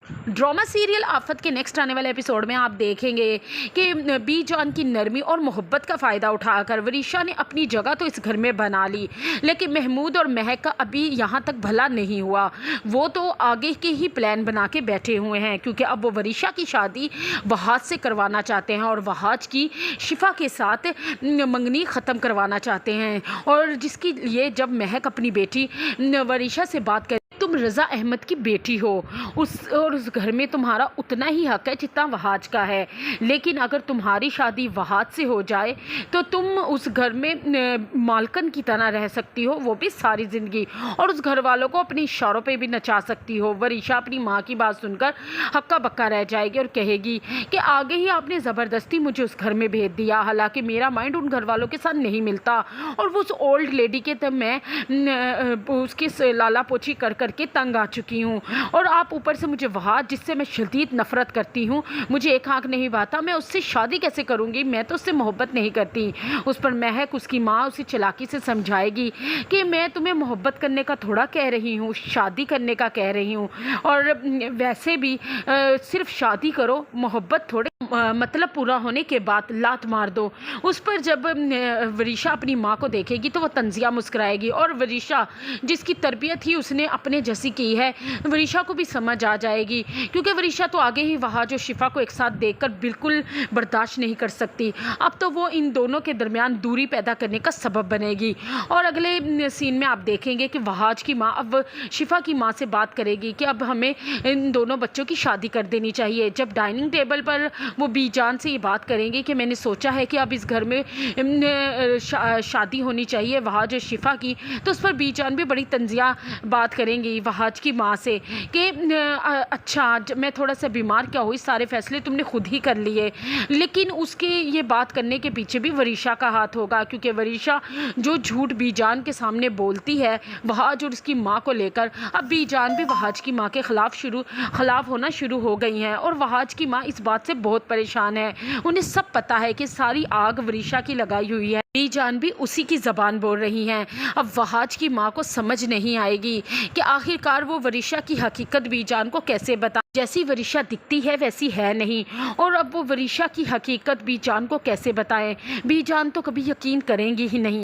Drama serial आफत के next आने वाले एपिसोड में आप देखेंगे कि बीजान की नरमी और मोहब्बत का फ़ायदा उठाकर वरीशा ने अपनी जगह तो इस घर में बना ली, लेकिन महमूद और महक का अभी यहाँ तक भला नहीं हुआ। वो तो आगे के ही प्लान बना के बैठे हुए हैं, क्योंकि अब वो वरीशा की शादी वहाज से करवाना चाहते हैं और वहाज की शिफा के साथ मंगनी ख़त्म करवाना चाहते हैं। और जिसके लिए जब महक अपनी बेटी वरीशा से बात कर, तुम रज़ा अहमद की बेटी हो, उस घर में तुम्हारा उतना ही हक है जितना वहाज का है, लेकिन अगर तुम्हारी शादी वहाज से हो जाए तो तुम उस घर में मालकन की तरह रह सकती हो, वो भी सारी ज़िंदगी, और उस घर वालों को अपने इशारों पे भी नचा सकती हो। वरीशा अपनी माँ की बात सुनकर हक्का बक्का रह जाएगी और कहेगी कि आगे ही आपने ज़बरदस्ती मुझे उस घर में भेज दिया, हालांकि मेरा माइंड उन घर वालों के साथ नहीं मिलता, और वो उस ओल्ड लेडी के तब मैं उसकी लाला पोछी कर करके तंग आ चुकी हूँ, और आप ऊपर से मुझे वहाज जिससे मैं शदीद नफ़रत करती हूँ, मुझे एक आँख नहीं भाता, मैं उससे शादी कैसे करूँगी, मैं तो उससे मोहब्बत नहीं करती। उस पर महक उसकी माँ उसे चालाकी से समझाएगी कि मैं तुम्हें मोहब्बत करने का थोड़ा कह रही हूँ, शादी करने का कह रही हूँ, और वैसे भी सिर्फ शादी करो, मोहब्बत थोड़े मतलब पूरा होने के बाद लात मार दो। उस पर जब वरीशा अपनी माँ को देखेगी तो वह तंजिया मुस्कुराएगी, और वरीशा जिसकी तरबियत ही उसने अपने जैसी की है, वरीशा को भी समझ आ जाएगी, क्योंकि वरीशा तो आगे ही वहाँ जो शिफा को एक साथ देखकर बिल्कुल बर्दाश्त नहीं कर सकती। अब तो वो इन दोनों के दरमियान दूरी पैदा करने का सबब बनेगी। और अगले सीन में आप देखेंगे कि वहाज की माँ अब शिफा की माँ से बात करेगी कि अब हमें इन दोनों बच्चों की शादी कर देनी चाहिए। जब डाइनिंग टेबल पर वो बीजान से ये बात करेंगे कि मैंने सोचा है कि अब इस घर में शादी होनी चाहिए वहाज और शिफा की, तो उस पर बीजान भी बड़ी तंजिया बात करेंगी वहाज की माँ से कि अच्छा मैं थोड़ा सा बीमार क्या हुई, सारे फैसले तुमने खुद ही कर लिए। लेकिन उसके ये बात करने के पीछे भी वरीशा का हाथ होगा, क्योंकि वरीशा जो झूठ बीजान के सामने बोलती है वहाज और उसकी माँ को लेकर, अब बीजान भी वहाज की माँ के खिलाफ होना शुरू हो गई हैं, और वहाज की माँ इस बात से बहुत परेशान है। उन्हें सब पता है कि सारी आग वरीशा की लगाई हुई है, बीजान भी उसी की ज़बान बोल रही हैं। अब वहाज की माँ को समझ नहीं आएगी कि आखिरकार वो वरीशा की हकीकत बीजान को कैसे बता, जैसी वरीशा दिखती है वैसी है नहीं, और अब वो वरीशा की हकीकत बीजान को कैसे बताएं। बीजान तो कभी यकीन करेंगी ही नहीं।